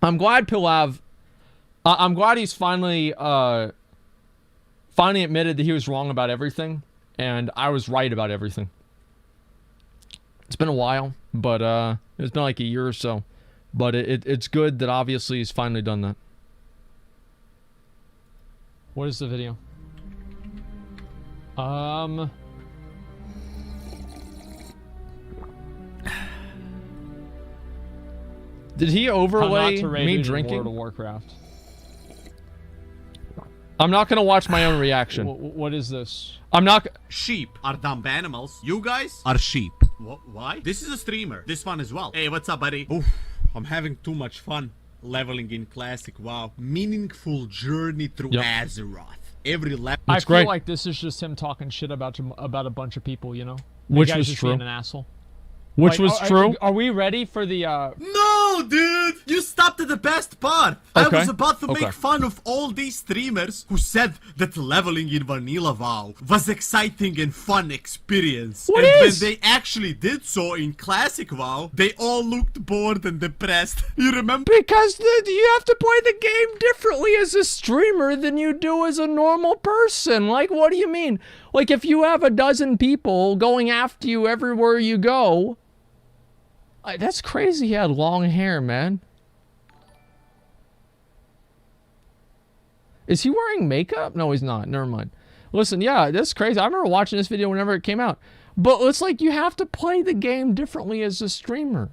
I'm glad Pilav. I'm glad he's finally admitted that he was wrong about everything, and I was right about everything. It's been a while, but it's been like a year or so. But it's good that obviously he's finally done that. What is the video? Did he overlay me drinking? World of Warcraft. I'm not gonna watch my own reaction. What is this? I'm not. Sheep are dumb animals. You guys are sheep. Why? This is a streamer. This one as well. Hey, what's up, buddy? Oof, I'm having too much fun leveling in Classic WoW. Meaningful journey through Azeroth. Every level. I feel like this is just him talking shit about a bunch of people, you know? Which was true. Being an asshole. Which was true. Are we ready for the No, dude! You stopped at the best part! Okay. I was about to make fun of all these streamers who said that leveling in Vanilla WoW was exciting and fun experience. When they actually did so in Classic WoW, they all looked bored and depressed. You remember? Because you have to play the game differently as a streamer than you do as a normal person. Like, what do you mean? Like, if you have a dozen people going after you everywhere you go... That's crazy he had long hair, man. Is he wearing makeup? No, he's not. Never mind. Listen, yeah, that's crazy. I remember watching this video whenever it came out. But it's like you have to play the game differently as a streamer.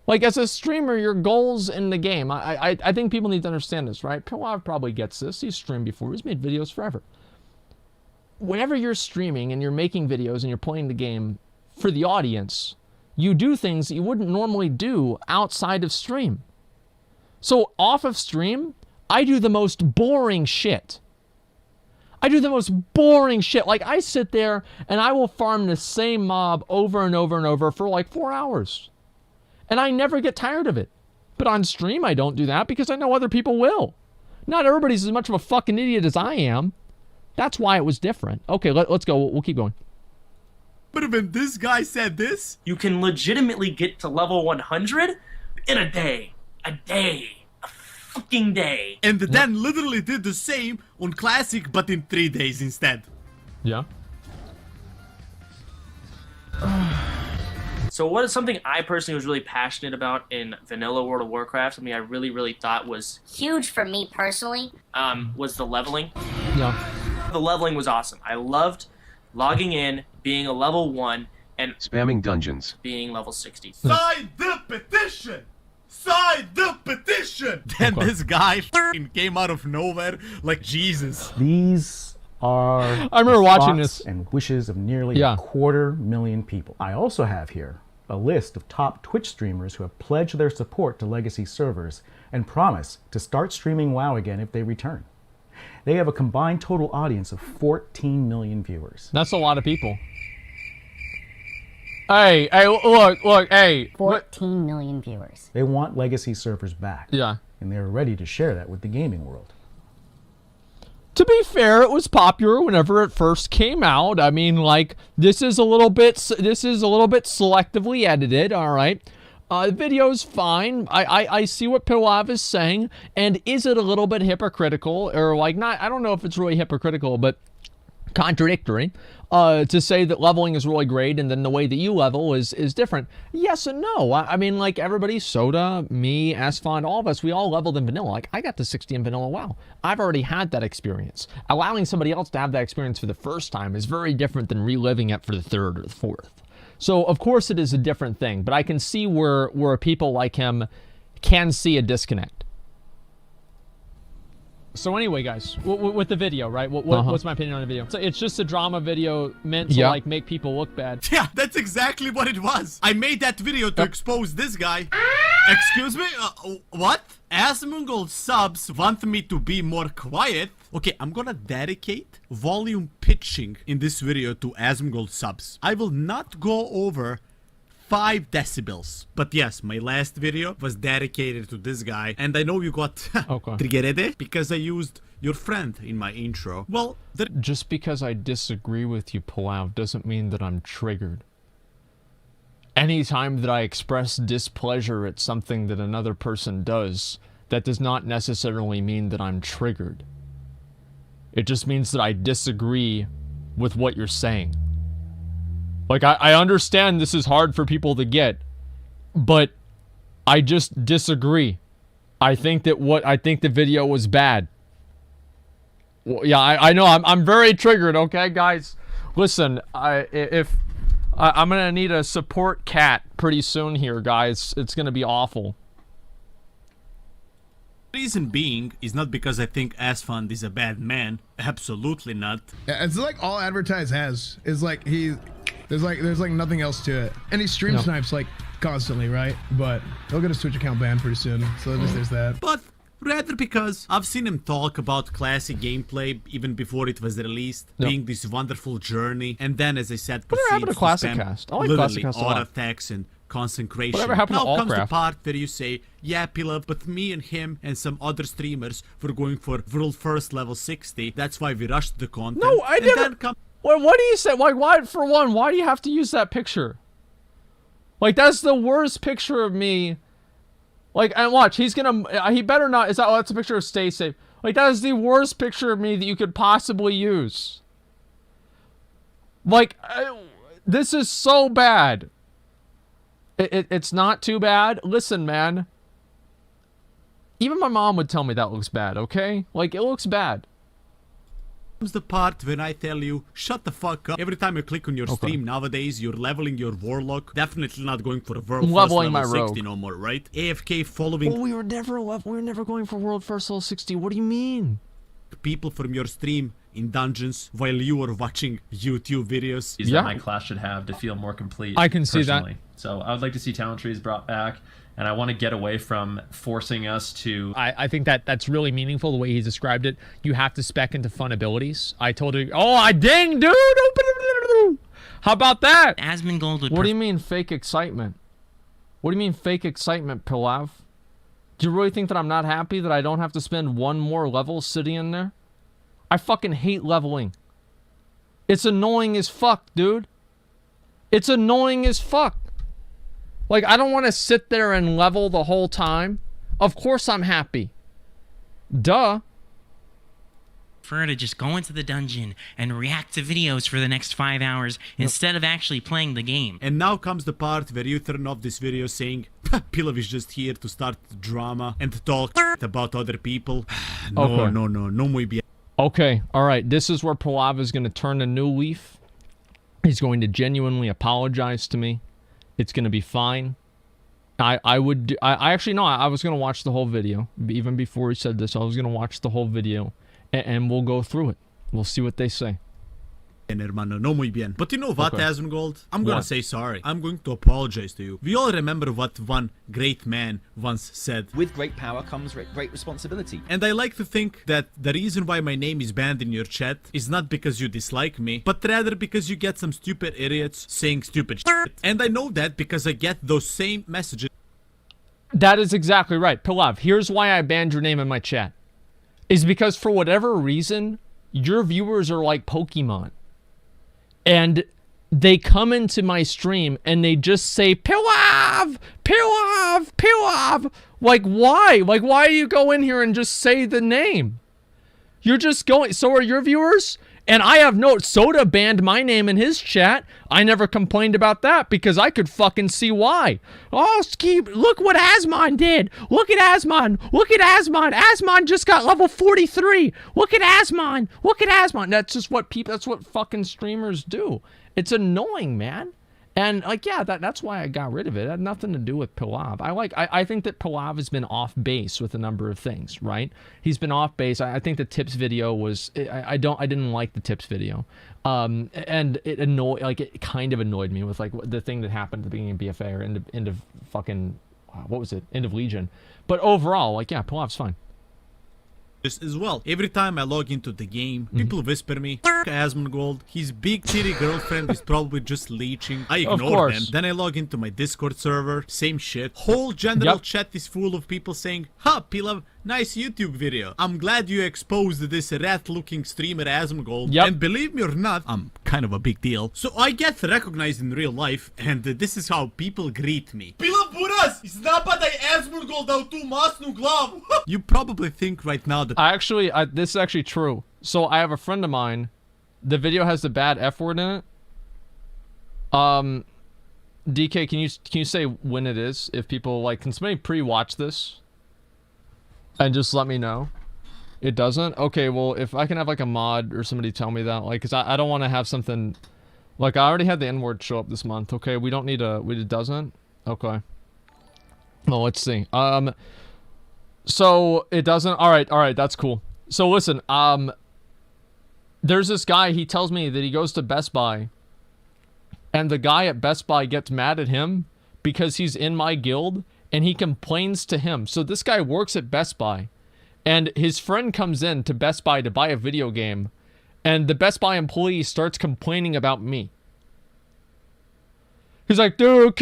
Like, as a streamer, your goals in the game. I think people need to understand this, right? Pilav probably gets this. He's streamed before. He's made videos forever. Whenever you're streaming and you're making videos and you're playing the game for the audience... you do things that you wouldn't normally do outside of stream. So off of stream, I do the most boring shit. I do the most boring shit. Like, I sit there and I will farm the same mob over and over and over for like 4 hours. And I never get tired of it. But on stream, I don't do that because I know other people will. Not everybody's as much of a fucking idiot as I am. That's why it was different. Okay, let's go. We'll keep going. But when this guy said this... You can legitimately get to level 100 in a day. A day. A fucking day. And then literally did the same on Classic, but in 3 days instead. Yeah. So what is something I personally was really passionate about in vanilla World of Warcraft, something I really thought was... huge for me personally. Was the leveling. Yeah. The leveling was awesome. I loved logging in, being a level 1, and spamming dungeons, being level 60. Sign the petition! Sign the petition! Then this guy came out of nowhere like Jesus. These are I remember watching this and wishes of nearly 250,000 people. I also have here a list of top Twitch streamers who have pledged their support to legacy servers and promise to start streaming WoW again if they return. They have a combined total audience of 14 million viewers. That's a lot of people. Hey, look, hey. 14 million viewers. They want legacy servers back. Yeah. And they're ready to share that with the gaming world. To be fair, it was popular whenever it first came out. I mean, like, this is a little bit selectively edited, all right? The video's fine. I see what Pilav is saying, and is it a little bit hypocritical, or like not? I don't know if it's really hypocritical, but contradictory to say that leveling is really great, and then the way that you level is different. Yes and no. I mean, like everybody, Soda, me, Asfond, all of us, we all leveled in vanilla. Like I got to 60 in vanilla. Wow, I've already had that experience. Allowing somebody else to have that experience for the first time is very different than reliving it for the third or the fourth. So, of course, it is a different thing, but I can see where people like him can see a disconnect. So anyway, guys, with the video, right? What's my opinion on the video? So it's just a drama video meant to, like, make people look bad. Yeah, that's exactly what it was. I made that video to expose this guy. Excuse me? What? Asmongold subs want me to be more quiet. Okay, I'm gonna dedicate volume pitching in this video to Asmongold subs. I will not go over 5 decibels. But yes, my last video was dedicated to this guy. And I know you got triggered because I used your friend in my intro. Well, just because I disagree with you, Pilav, doesn't mean that I'm triggered. anytime that I express displeasure at something that another person does, that does not necessarily mean that I'm triggered. It just means that I disagree with what you're saying. Like, I understand this is hard for people to get, but I just disagree. I think the video was bad. Well, yeah, I know, I'm very triggered, okay, guys? Listen, I'm gonna need a support cat pretty soon here, guys. It's gonna be awful. Reason being is not because I think Asfund is a bad man. Absolutely not. Yeah, it's like all Advertise has is like there's like nothing else to it, and he stream snipes like constantly, right? But he'll get his Twitch account banned pretty soon, so at least there's that. But rather because I've seen him talk about classic gameplay even before it was released, being this wonderful journey, and then, as I said, Whatever happened to Classic spam Cast? I like literally Classic Cast a auto lot. attacks and concentration. Whatever happened to now comes the Allcraft? part where you say, yeah, Pilav, but me and him and some other streamers were going for world first level 60. That's why we rushed the content. No, I and never. Then come What do you say? Like, why? For one, why do you have to use that picture? Like, that's the worst picture of me. Like, and watch, he better not. That's a picture of Stay Safe. Like, that is the worst picture of me that you could possibly use. Like, this is so bad. It's not too bad. Listen, man. Even my mom would tell me that looks bad, okay? Like, it looks bad. comes the part when I tell you, shut the fuck up. Every time you click on your stream nowadays, you're leveling your warlock. Definitely not going for a world first leveling my level 60 rogue. no more, right? AFK following Oh, we were never going for world first level 60. What do you mean? people from your stream in dungeons while you are watching YouTube videos. Yeah. That my class should have to feel more complete. I can see that. personally. So I would like to see talent trees brought back, and I want to get away from forcing us to. I think that's really meaningful the way he described it. You have to spec into fun abilities. I told you. Oh, I dang, dude. How about that? Asmongold would. What do you mean fake excitement? What do you mean fake excitement, Pilav? Do you really think that I'm not happy that I don't have to spend one more level sitting in there? I fucking hate leveling. It's annoying as fuck, dude. It's annoying as fuck. Like, I don't want to sit there and level the whole time. Of course I'm happy. Duh. Prefer to just go into the dungeon and react to videos for the next 5 hours instead of actually playing the game. And now comes the part where you turn off this video saying, Pilav is just here to start drama and talk about other people. No, Okay. no muy bien. Okay, alright. This is where Pilav is going to turn a new leaf. He's going to genuinely apologize to me. It's going to be fine. I actually, no, I was going to watch the whole video. Even before he said this, I was going to watch the whole video. And we'll go through it. We'll see what they say. Hermano, no muy bien. But you know what, Okay. Asmongold? I'm gonna What? say sorry. I'm going to apologize to you. We all remember what one great man once said. With great power comes great responsibility. And I like to think that the reason why my name is banned in your chat is not because you dislike me, but rather because you get some stupid idiots saying stupid shit. And I know that because I get those same messages. That is exactly right. Pilav, here's why I banned your name in my chat. Is because for whatever reason, your viewers are like Pokemon. And they come into my stream and they just say, Pilav! Pilav! Pilav! Like, why? Like, why do you go in here and just say the name? You're just going... So are your viewers? And I have notes. Soda banned my name in his chat. I never complained about that because I could fucking see why. Oh, Ski, look what Asmon did. Look at Asmon. Look at Asmon. Asmon just got level 43. Look at Asmon. Look at Asmon. That's just what people, that's what fucking streamers do. It's annoying, man. And, like, yeah, that's why I got rid of it. It had nothing to do with Pilav. I think that Pilav has been off base with a number of things, right? He's been off base. I think the tips video was... I didn't like the tips video. And it kind of annoyed me with, like, the thing that happened at the beginning of BFA or end of fucking... what was it? End of Legion. But overall, like, yeah, Pilav's fine. As well. Every time I log into the game, people whisper me, Asmongold. His big titty girlfriend is probably just leeching. I Of ignore course. them. Then I log into my Discord server. Same shit. Whole general Yep. chat is full of people saying, "Ha, Pilav, nice YouTube video. I'm glad you exposed this rat-looking streamer Asmongold." Yep. And believe me or not, I'm kind of a big deal. So I get recognized in real life, and this is how people greet me. Pilav buras! Znapadaj Asmongold au tu masnu glavu! You probably think right now that This is actually true. So I have a friend of mine. The video has the bad F word in it. DK, can you say when it is? If people like, can somebody pre-watch this? And just let me know. It doesn't? Okay, well, if I can have like a mod or somebody tell me that, like, cause I don't want to have something, like I already had the N-word show up this month. Okay, we don't need it doesn't? Okay. Well, let's see. So it doesn't, all right, that's cool. So listen, there's this guy, he tells me that he goes to Best Buy, and the guy at Best Buy gets mad at him because he's in my guild, and he complains to him. So this guy works at Best Buy, and his friend comes in to Best Buy to buy a video game, and the Best Buy employee starts complaining about me. He's like, dude,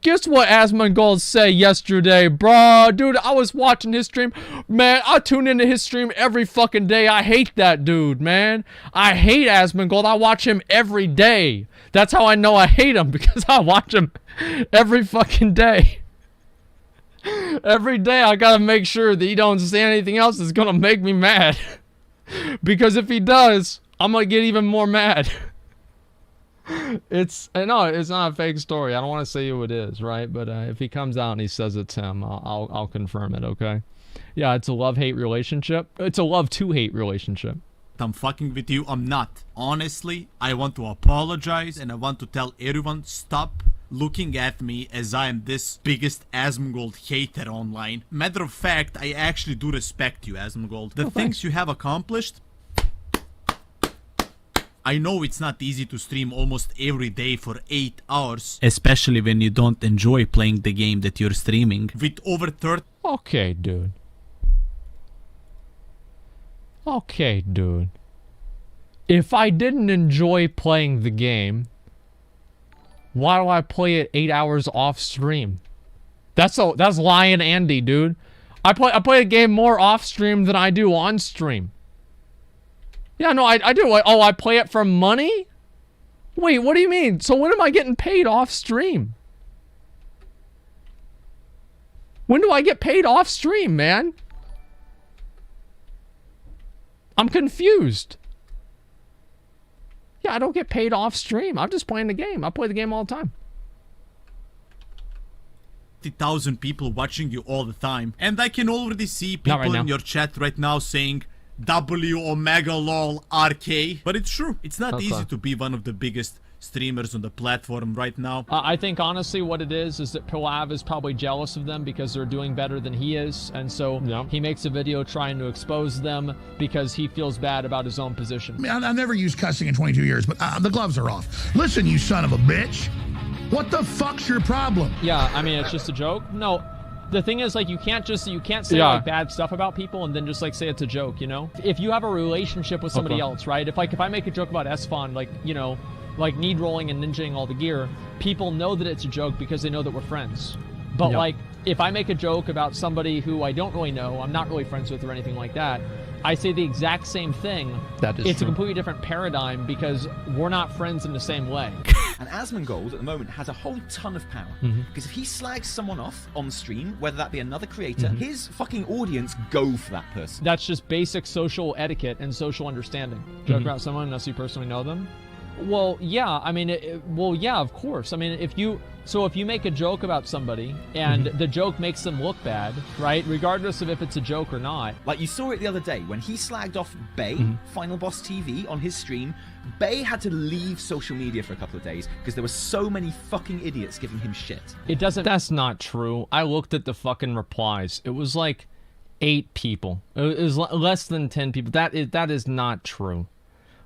guess what Asmongold said yesterday, bro? Dude, I was watching his stream. Man, I tune into his stream every fucking day. I hate that dude, man. I hate Asmongold. I watch him every day. That's how I know I hate him, because I watch him every fucking day. Every day I gotta make sure that he don't say anything else that's gonna make me mad. Because if he does, I'm gonna get even more mad. No, it's not a fake story. I don't want to say who it is, right? But if he comes out and he says it's him, I'll confirm it, okay? Yeah, it's a love-hate relationship. It's a love-to-hate relationship. I'm fucking with you. I'm not. Honestly, I want to apologize, and I want to tell everyone, stop looking at me as I am this biggest Asmongold hater online. Matter of fact, I actually do respect you, Asmongold. The things you have accomplished, I know it's not easy to stream almost every day for 8 hours, especially when you don't enjoy playing the game that you're streaming. With over 30... Okay, dude. Okay, dude. If I didn't enjoy playing the game, why do I play it 8 hours off stream? That's lying Andy, dude. I play a game more off stream than I do on stream. Yeah, no, I do. Oh, I play it for money? Wait, what do you mean? So when am I getting paid off stream? When do I get paid off stream, man? I'm confused. Yeah, I don't get paid off stream. I'm just playing the game. I play the game all the time. 50,000 people watching you all the time. And I can already see people in your chat right now saying W Omega lol RK. But it's true. It's not easy to be one of the biggest streamers on the platform right now. I think honestly what it is that Pilav is probably jealous of them because they're doing better than he is, and so he makes a video trying to expose them because he feels bad about his own position. I mean, I've never used cussing in 22 years, but the gloves are off. Listen, you son of a bitch. What the fuck's your problem? Yeah, I mean, it's just a joke. No, the thing is, like, you can't say like bad stuff about people and then just like say it's a joke, you know? If you have a relationship with somebody else, right? If I make a joke about Esfon, like, you know, like need rolling and ninjaing all the gear, people know that it's a joke because they know that we're friends. But like, if I make a joke about somebody who I don't really know, I'm not really friends with or anything like that, I say the exact same thing. It's a completely different paradigm because we're not friends in the same way. And Asmongold at the moment has a whole ton of power. Because if he slags someone off on stream, whether that be another creator, his fucking audience go for that person. That's just basic social etiquette and social understanding. Joke about someone unless you personally know them. Well, yeah, I mean, yeah, of course. I mean, if you make a joke about somebody and the joke makes them look bad, right? Regardless of if it's a joke or not. Like you saw it the other day when he slagged off Bay, Final Boss TV, on his stream. Bay had to leave social media for a couple of days because there were so many fucking idiots giving him shit. That's not true. I looked at the fucking replies. It was like 8 people. It was less than 10 people. That is not true.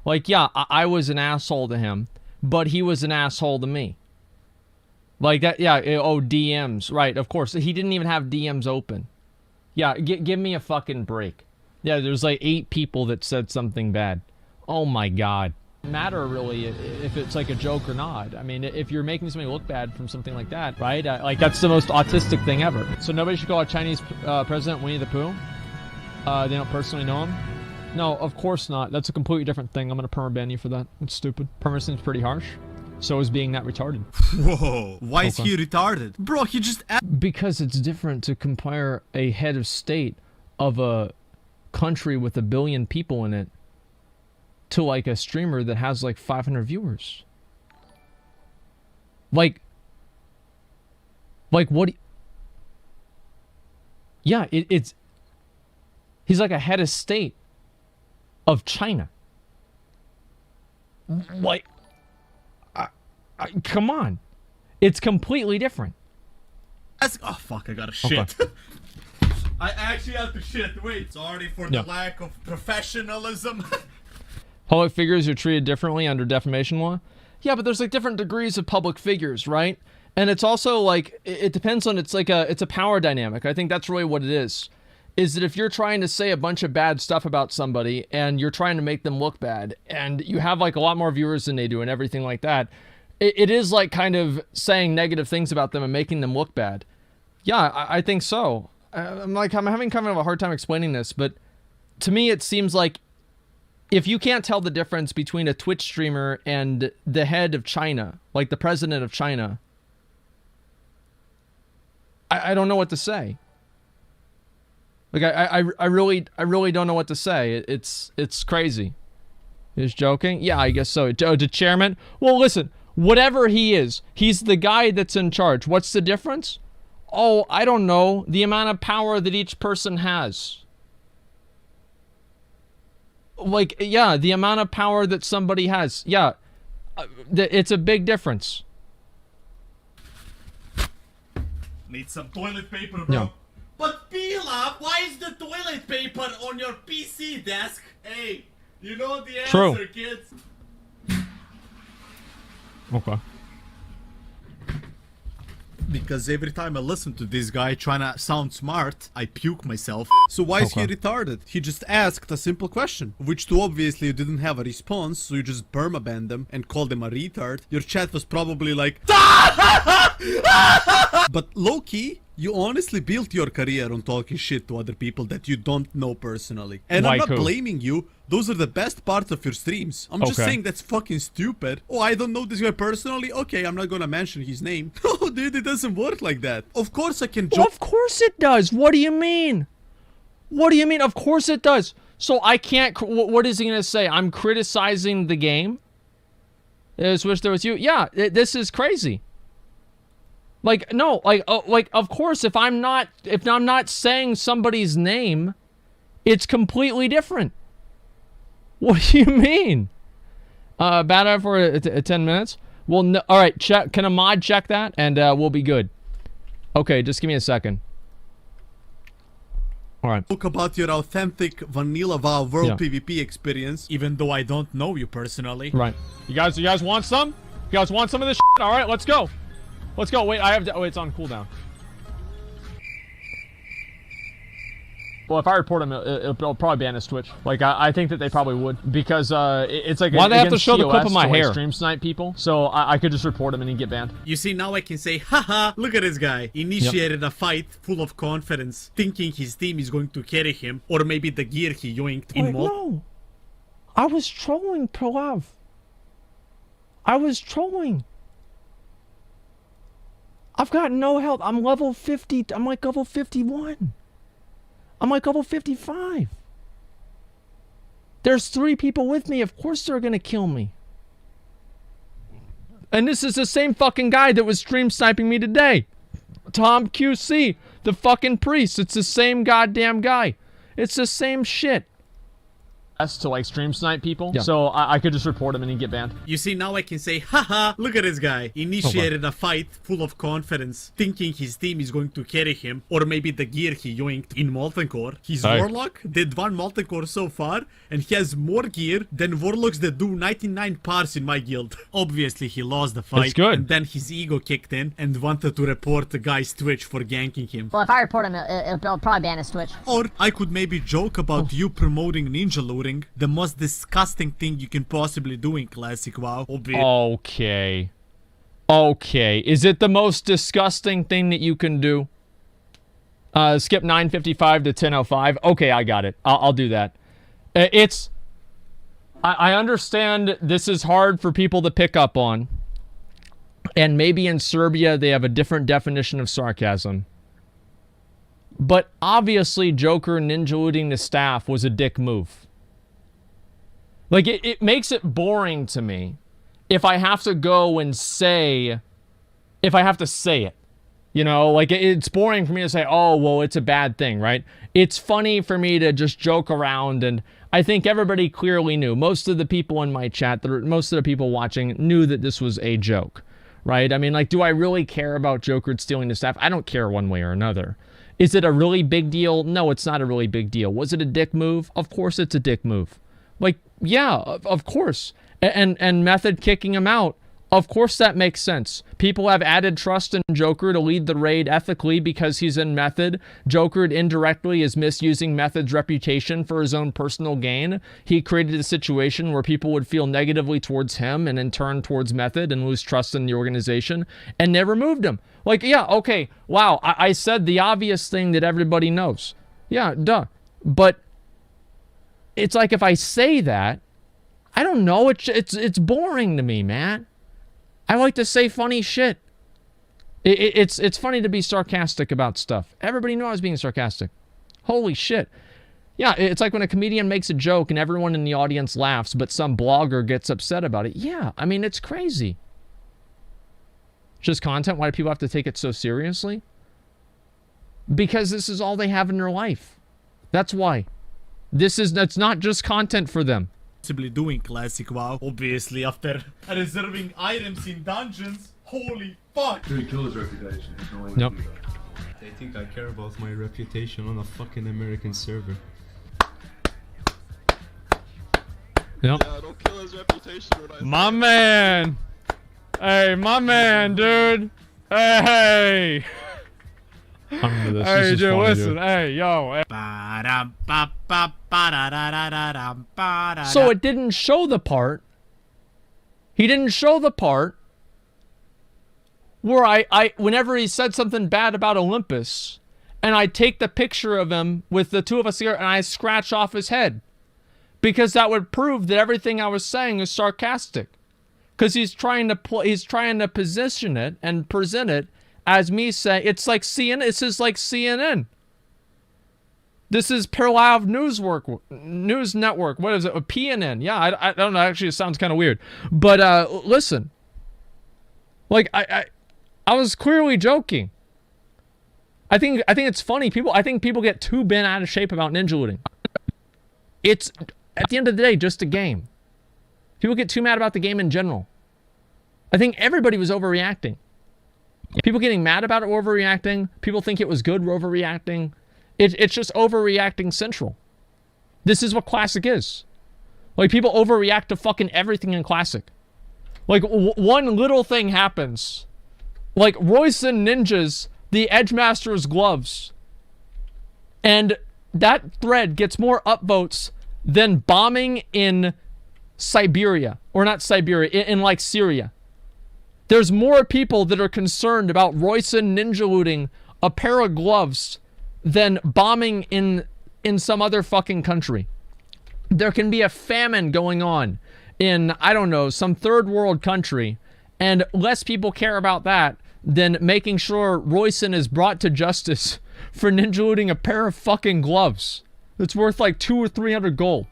Like, yeah, I was an asshole to him, but he was an asshole to me. Like that, yeah, DMs, right, of course. He didn't even have DMs open. Yeah, give me a fucking break. Yeah, there's like 8 people that said something bad. Oh my god. Matter really if it's like a joke or not. I mean, if you're making somebody look bad from something like that, right? Like that's the most autistic thing ever. So nobody should call a Chinese president Winnie the Pooh. They don't personally know him. No, of course not. That's a completely different thing. I'm gonna permaban you for that. It's stupid. Perma seems pretty harsh. So is being that retarded. Whoa, why is he retarded? Bro, he just... Because it's different to compare a head of state of a country with 1 billion people in it to like a streamer that has like 500 viewers. Like what? Yeah, it's he's like a head of state of China. Like, come on, it's completely different. Oh fuck! I gotta shit. Okay. I actually have to shit. Wait, sorry for the lack of professionalism. Public figures are treated differently under defamation law. Yeah, but there's like different degrees of public figures, right? And it's also like, it depends on, it's a power dynamic. I think that's really what it is that if you're trying to say a bunch of bad stuff about somebody and you're trying to make them look bad and you have like a lot more viewers than they do and everything like that, it is like kind of saying negative things about them and making them look bad. Yeah, I think so. I'm having kind of a hard time explaining this, but to me it seems like if you can't tell the difference between a Twitch streamer and the head of China, like the president of China, I don't know what to say. Like I really don't know what to say. It's crazy. He's joking? Yeah, I guess so. The chairman? Well, listen, whatever he is, he's the guy that's in charge. What's the difference? Oh, I don't know. The amount of power that each person has. Like, yeah, the amount of power that somebody has. Yeah, it's a big difference. Need some toilet paper, bro. No. But Pilav, why is the toilet paper on your PC desk? Hey, you know the answer, True. kids. Okay. Because every time I listen to this guy trying to sound smart, I puke myself. So why is he retarded? He just asked a simple question, which to obviously you didn't have a response, so you just permabanned him and called him a retard. Your chat was probably like, but low-key, you honestly built your career on talking shit to other people that you don't know personally. And I'm not blaming you. Those are the best parts of your streams. I'm just saying that's fucking stupid. Oh, I don't know this guy personally? Okay, I'm not gonna mention his name. No, dude, it doesn't work like that. Of course I can joke. Of course it does. What do you mean? What do you mean? Of course it does. So I can't... What is he gonna say? I'm criticizing the game? I just wish there was you. Yeah, this is crazy. Like, no, like, of course, if I'm not saying somebody's name, it's completely different. What do you mean? Bad out for 10 minutes? Well, no, all right, check. Can a mod check that? And we'll be good. Okay, just give me a second. All right. Talk about your authentic Vanilla WoW World PvP experience, even though I don't know you personally. Right. You guys want some? You guys want some of this shit? All right, let's go. Let's go. Wait, I have to... Oh, it's on cooldown. Well, if I report him, it'll probably ban his Twitch. Like, I think that they probably would. Because it's like... Why do they have to show the clip of my hair? Like, stream snipe people. So I could just report him and he'd get banned. You see, now I can say, haha, look at this guy. Initiated a fight full of confidence, thinking his team is going to carry him. Or maybe the gear he yoinked in mod. No. I was trolling, Pilav. I was trolling. I've got no health. I'm level 50. I'm like level 51. I'm like level 55. There's 3 people with me. Of course they're gonna kill me. And this is the same fucking guy that was stream sniping me today. Tom QC, the fucking priest. It's the same goddamn guy. It's the same shit. To like stream snipe people, so I could just report him and he'd get banned. You see, now I can say, haha, look at this guy. Initiated a fight full of confidence, thinking his team is going to carry him, or maybe the gear he yoinked in Molten Core. His Warlock did 1 Molten Core so far, and he has more gear than Warlocks that do 99 pars in my guild. Obviously, he lost the fight, and then his ego kicked in and wanted to report the guy's Twitch for ganking him. Well, if I report him, it'll probably ban his Twitch. Or I could maybe joke about you promoting ninja luring ninja-looting. The most disgusting thing you can possibly do in Classic WoW. Okay. Okay. Is it the most disgusting thing that you can do? Skip 9:55 to 10:05. Okay, I got it. I'll do that. I understand this is hard for people to pick up on. And maybe in Serbia they have a different definition of sarcasm. But obviously Joker ninja looting the staff was a dick move. Like, it makes it boring to me if I have to go and say... If I have to say it. You know, like, it's boring for me to say, oh, well, it's a bad thing, right? It's funny for me to just joke around, and I think everybody clearly knew. Most of the people in my chat, most of the people watching knew that this was a joke, right? I mean, like, do I really care about Joker stealing the staff? I don't care one way or another. Is it a really big deal? No, it's not a really big deal. Was it a dick move? Of course it's a dick move. Like, yeah, of course. And Method kicking him out, of course that makes sense. People have added trust in Joker to lead the raid ethically because he's in Method. Joker indirectly is misusing Method's reputation for his own personal gain. He created a situation where people would feel negatively towards him and in turn towards Method and lose trust in the organization, and they removed him. Like, yeah, okay, wow, I said the obvious thing that everybody knows. Yeah, duh. But it's like if I say that, I don't know, it's boring to me, man. I like to say funny shit. It's funny to be sarcastic about stuff. Everybody knew I was being sarcastic. Holy shit. Yeah, it's like when a comedian makes a joke and everyone in the audience laughs, but some blogger gets upset about it. Yeah, I mean, it's crazy. Just content? Why do people have to take it so seriously? Because this is all they have in their life. That's why. That's not just content for them. Possibly doing Classic WoW. Obviously, after reserving items in dungeons. Holy fuck! He kill his reputation. Nope. They think I care about my reputation on a fucking American server. Yep. Yeah, don't kill his reputation when I My man! Hey, my man, dude! Hey! I'm into this. Hey, This is dude, funny, listen. dude. Hey, yo. So it didn't show the part. He didn't show the part where I whenever he said something bad about Olympus, and I take the picture of him with the two of us here, and I scratch off his head. Because that would prove that everything I was saying is sarcastic. Because he's trying to position it and present it as me saying, it's like CNN. This is like CNN. This is Pilav News Network. What is it? A PNN. Yeah, I don't know. Actually, it sounds kind of weird. But listen. Like, I was clearly joking. I think it's funny. I think people get too bent out of shape about ninja looting. It's, at the end of the day, just a game. People get too mad about the game in general. I think everybody was overreacting. People getting mad about it were overreacting. People think it was good were overreacting. It's just overreacting central. This is what Classic is. Like, people overreact to fucking everything in Classic. Like, one little thing happens. Like, Royson ninjas the Edgemaster's gloves. And that thread gets more upvotes than bombing in Siberia. Or not Siberia, in like Syria. There's more people that are concerned about Royson ninja looting a pair of gloves than bombing in some other fucking country. There can be a famine going on in, I don't know, some third world country, and less people care about that than making sure Royson is brought to justice for ninja looting a pair of fucking gloves that's worth like 200 or 300 gold.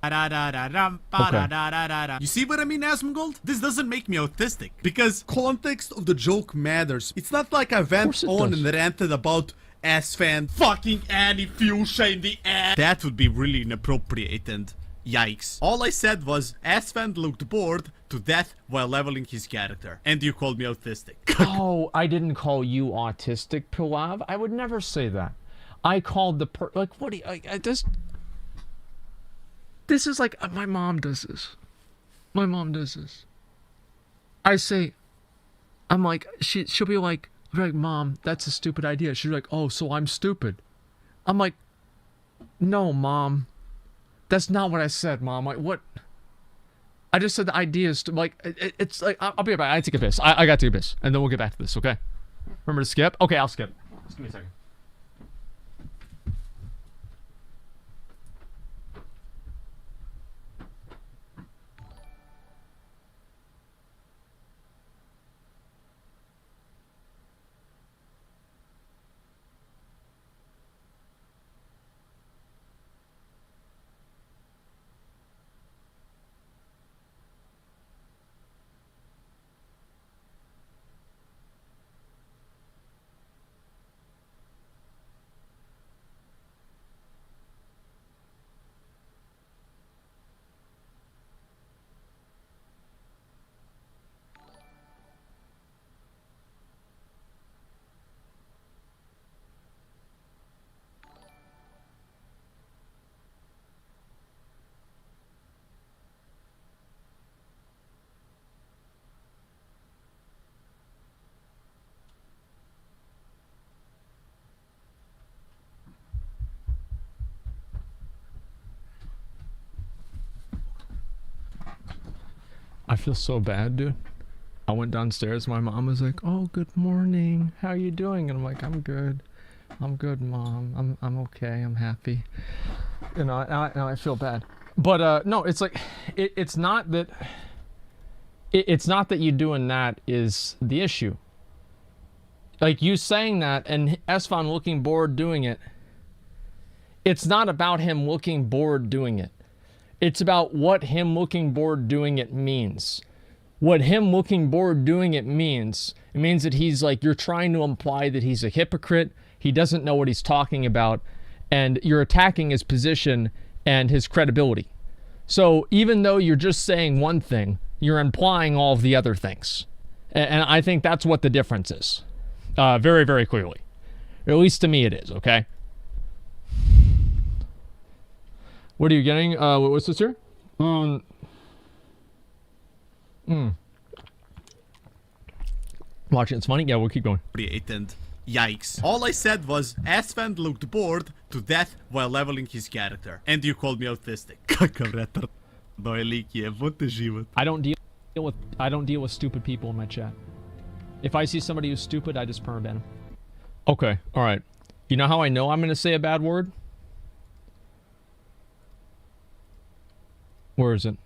Okay. You see what I mean, Asmongold? This doesn't make me autistic, because context of the joke matters. It's not like I went on and ranted about S-Fan fucking Annie Fuchsia in the ass. That would be really inappropriate and yikes. All I said was S-Fan looked bored to death while leveling his character. And you called me autistic. Oh, I didn't call you autistic, Pilav. I would never say that. I called the like, what do you, I just... This is like, my mom does this. My mom does this. I say, I'm like, she'll be like, Mom, that's a stupid idea. She'll be like, oh, so I'm stupid. I'm like, no, Mom, That's not what I said, Mom. Like, what? I just said the idea is to, like, it's like, I'll be right back. I take a piss. I got to take a piss. And then we'll get back to this, okay? Remember to skip? Okay, I'll skip. Just give me a second. I feel so bad, dude. I went downstairs. My mom was like, "Oh, good morning. How are you doing?" And I'm like, "I'm good. I'm good, Mom. I'm okay. I'm happy." You know, now I feel bad. But no, it's like, it's not that. It's not that you doing that is the issue. Like you saying that and Esfon looking bored doing it. It's not about him looking bored doing it. It's about what him looking bored doing it means. What him looking bored doing it means that he's like, you're trying to imply that he's a hypocrite, he doesn't know what he's talking about, and you're attacking his position and his credibility. So even though you're just saying one thing, you're implying all of the other things. And I think that's what the difference is. Very, very clearly. Or at least to me it is, okay? What are you getting? What's this here? Watching, it's funny? Yeah, we'll keep going. And yikes. All I said was, Asfand looked bored to death while leveling his character. And you called me autistic. I don't deal with stupid people in my chat. If I see somebody who's stupid, I just permaban them. Okay, alright. You know how I know I'm gonna say a bad word? Where is it?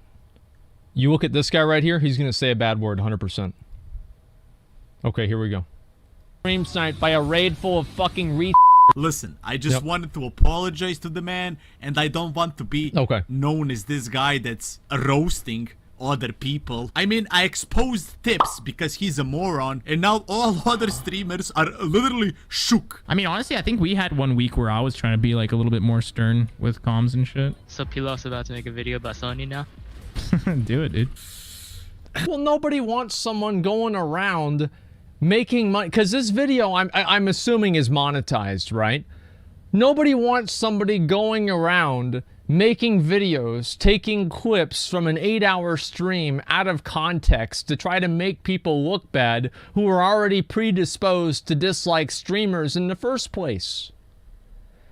You look at this guy right here, he's gonna say a bad word 100%. Okay, here we go. Stream sniped by a raid full of fucking Listen, I just wanted to apologize to the man, and I don't want to be known as this guy that's roasting other people. I mean, I exposed Tips because he's a moron, and now all other streamers are literally shook. I mean, honestly, I think we had one week where I was trying to be like a little bit more stern with comms and shit. So Pilav's about to make a video about Sony now? Do it, dude. Well, nobody wants someone going around making money, because this video I'm assuming is monetized, right? Nobody wants somebody going around making videos, taking clips from an 8-hour stream out of context to try to make people look bad who are already predisposed to dislike streamers in the first place.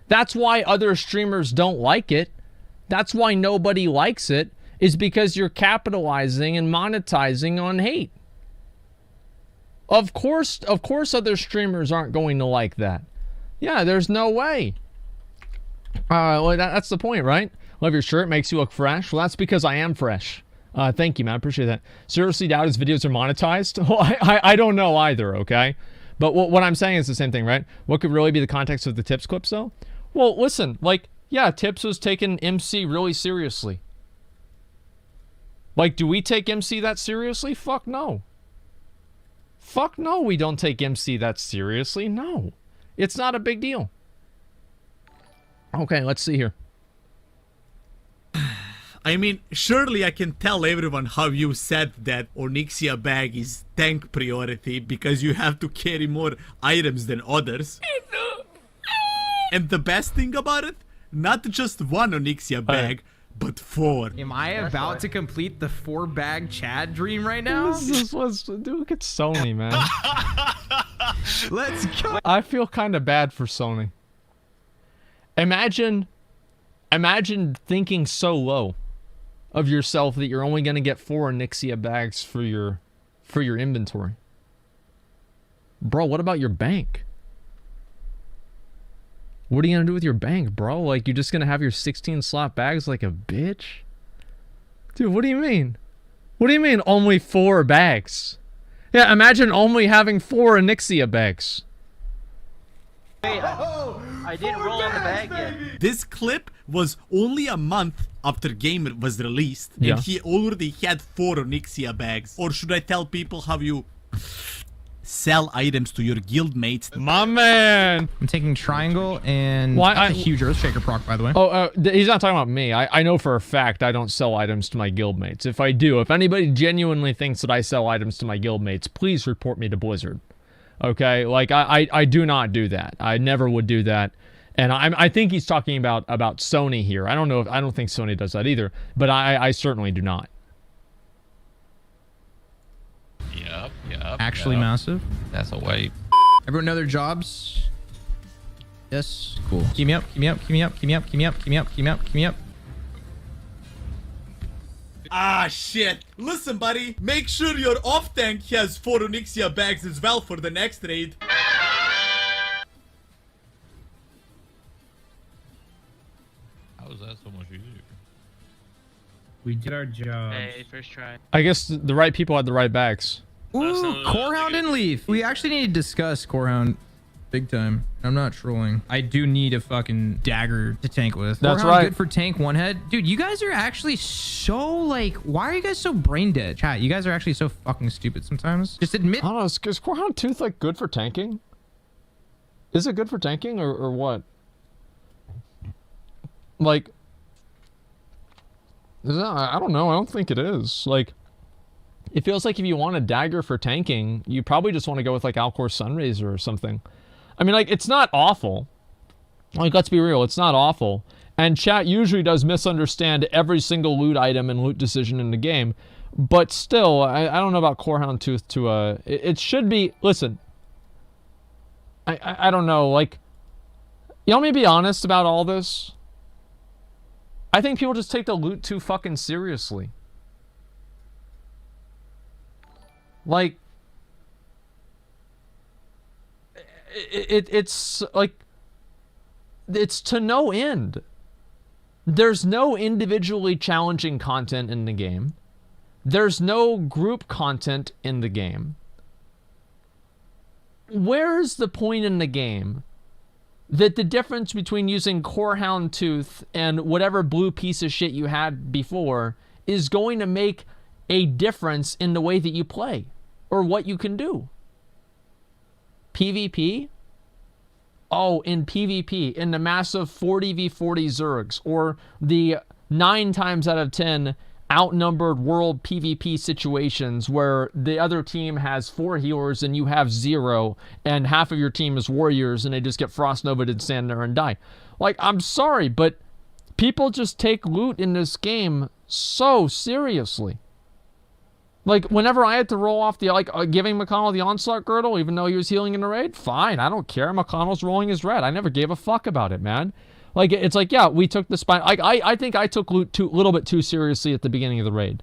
That's why other streamers don't like it. That's why nobody likes it, is because you're capitalizing and monetizing on hate. Of course other streamers aren't going to like that. Yeah, there's no way. Well, that's the point, right? Love your shirt, makes you look fresh. Well, that's because I am fresh. Thank you, man. I appreciate that. Seriously doubt his videos are monetized? Well, I don't know either, okay? But what I'm saying is the same thing, right? What could really be the context of the Tips clips, though? Well, listen, like, yeah, Tips was taking MC really seriously. Like, do we take MC that seriously? Fuck no. Fuck no, we don't take MC that seriously. No. It's not a big deal. Okay, let's see here. I mean, surely I can tell everyone how you said that Onyxia bag is tank priority because you have to carry more items than others. And the best thing about it, not just one Onyxia bag, but 4. Am I about to complete the 4-bag Chad dream right now? Dude, look at Sony, man. Let's go. I feel kind of bad for Sony. Imagine Imagine thinking so low of yourself that you're only going to get 4 Nixia bags for your inventory. Bro, what about your bank? What are you going to do with your bank, bro? Like, you're just going to have your 16 slot bags like a bitch? Dude, what do you mean? What do you mean only 4 bags? Yeah, imagine only having 4 Nixia bags. Wait, I didn't roll on the bag yet. This clip was only a month after game was released, and Yeah. he already had 4 Onyxia bags. Or should I tell people how you sell items to your guildmates? My man! I'm taking triangle and Why, that's a huge Earthshaker proc, by the way. Oh, he's not talking about me. I know for a fact I don't sell items to my guildmates. If I do, if anybody genuinely thinks that I sell items to my guildmates, please report me to Blizzard. Okay? Like, I do not do that. I never would do that. And I think he's talking about Sony here. I don't know if I don't think Sony does that either, but I certainly do not. Yep. Actually massive. That's a wipe. Everyone know their jobs? Yes. Cool. Keep me up, keep me up, keep me up, keep me up, keep me up, keep me up, keep me up, keep me up. Ah, shit. Listen, buddy. Make sure your off-tank has 4 Onyxia bags as well for the next raid. How is that so much easier? We did our job. Hey, first try. I guess the right people had the right bags. Ooh, Corehound and Leaf. We actually need to discuss Corehound big time. I'm not trolling. I do need a fucking dagger to tank with. That's Corehound right. Good for tank one head. Dude, you guys are actually so like, why are you guys so brain dead? Chat, you guys are actually so fucking stupid sometimes. Just admit. I don't know, is Corehound Tooth like good for tanking? Is it good for tanking or what? Like, I don't know. I don't think it is. Like, it feels like if you want a dagger for tanking, you probably just want to go with like Alcor Sunraiser or something. I mean, like, it's not awful. Like, let's be real, it's not awful. And chat usually does misunderstand every single loot item and loot decision in the game. But still, I don't know about Corehound Tooth to it should be. Listen, I don't know. Like, you want me to be honest about all this? I think people just take the loot too fucking seriously. Like, it's like, it's to no end. There's no individually challenging content in the game. There's no group content in the game. Where's the point in the game that the difference between using Corehound Tooth and whatever blue piece of shit you had before is going to make a difference in the way that you play or what you can do? PvP? Oh, in PvP, in the massive 40v40 Zergs, or the 9 times out of 10 outnumbered world PvP situations where the other team has 4 healers and you have 0, and half of your team is warriors and they just get frost novaed and stand there and die. Like, I'm sorry, but people just take loot in this game so seriously. Like, whenever I had to roll off the, like, giving McConnell the Onslaught Girdle, even though he was healing in the raid, fine, I don't care. McConnell's rolling his red. I never gave a fuck about it, man. Like, it's like, yeah, we took the spine. Like, I think I took loot a little bit too seriously at the beginning of the raid,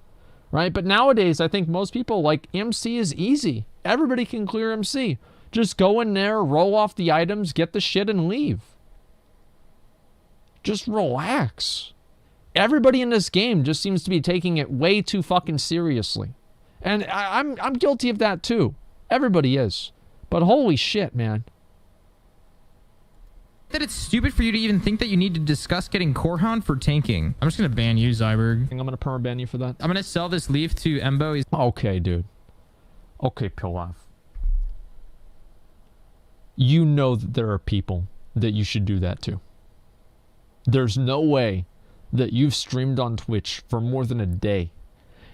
right? But nowadays, I think most people, like, MC is easy. Everybody can clear MC. Just go in there, roll off the items, get the shit, and leave. Just relax. Everybody in this game just seems to be taking it way too fucking seriously. And I'm guilty of that too. Everybody is. But holy shit, man. That it's stupid for you to even think that you need to discuss getting Corehound for tanking. I'm just gonna ban you, Zyberg. I think I'm gonna permaban you for that. I'm gonna sell this Leaf to Embo. Okay, dude. Okay, Pilav. You know that there are people that you should do that to. There's no way that you've streamed on Twitch for more than a day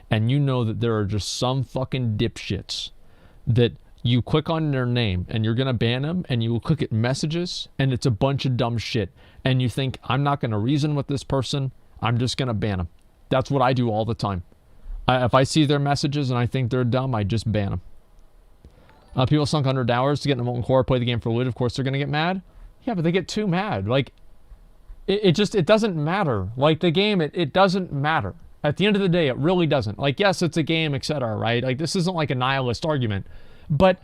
and you know that there are just some fucking dipshits that you click on their name and you're gonna ban them, and you click at messages and it's a bunch of dumb shit, and you think, I'm not gonna reason with this person, I'm just gonna ban them. That's what I do all the time. If I see their messages and I think they're dumb, I just ban them. People sunk 100 hours to get in the molten core, play the game for loot. Of course they're gonna get mad. Yeah, but they get too mad. Like, It doesn't matter. Like the game, it doesn't matter. At the end of the day, it really doesn't. Like, yes, it's a game, etc., right? Like, this isn't like a nihilist argument. But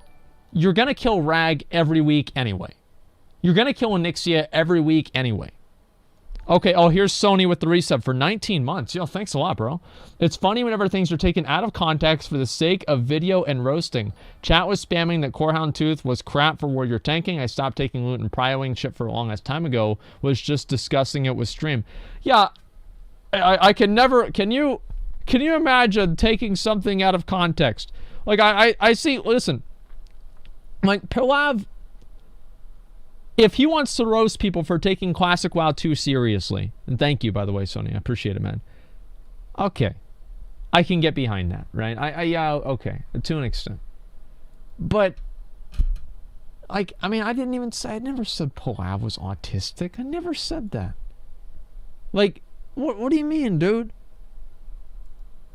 you're going to kill Rag every week anyway. You're going to kill Onyxia every week anyway. Okay, oh, here's Sony with the resub for 19 months. Yo, thanks a lot, bro. It's funny whenever things are taken out of context for the sake of video and roasting. Chat was spamming that Corehound Tooth was crap for warrior tanking. I stopped taking loot and prioing shit for a long ass time ago. Was just discussing it with stream. Yeah, I can never... Can you imagine taking something out of context? Like, I see... Listen. Like, Pilav... If he wants to roast people for taking Classic WoW 2 seriously, and thank you, by the way, Sony, I appreciate it, man. Okay. I can get behind that, right? Yeah, okay, to an extent. But, like, I mean, I never said Pilav was autistic. I never said that. Like, what do you mean, dude?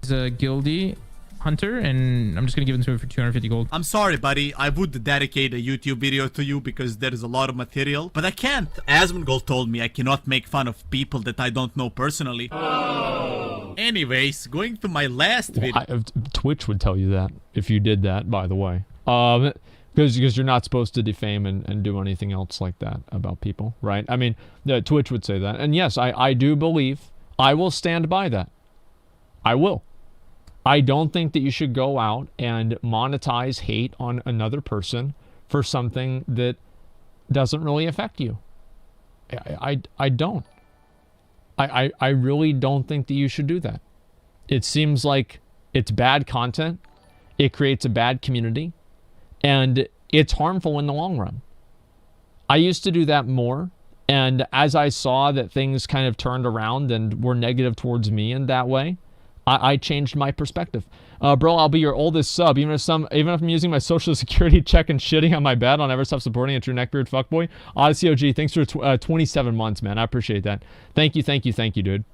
He's a guildie hunter, and I'm just gonna give it to him for 250 gold. I'm sorry, buddy. I would dedicate a YouTube video to you because there is a lot of material, but I can't. Asmongold told me I cannot make fun of people that I don't know personally. Oh. Anyways, going to my last video. Twitch would tell you that if you did that, by the way. Because you're not supposed to defame and do anything else like that about people, right? I mean, Twitch would say that. And yes, I do believe, I will stand by that. I will. I don't think that you should go out and monetize hate on another person for something that doesn't really affect you. I don't. I really don't think that you should do that. It seems like it's bad content. It creates a bad community. And it's harmful in the long run. I used to do that more. And as I saw that things kind of turned around and were negative towards me in that way, I changed my perspective. Bro, I'll be your oldest sub. Even if I'm using my social security check and shitting on my bed, I'll never stop supporting a true neckbeard fuckboy. Odyssey OG, thanks for 27 months, man. I appreciate that. Thank you, dude.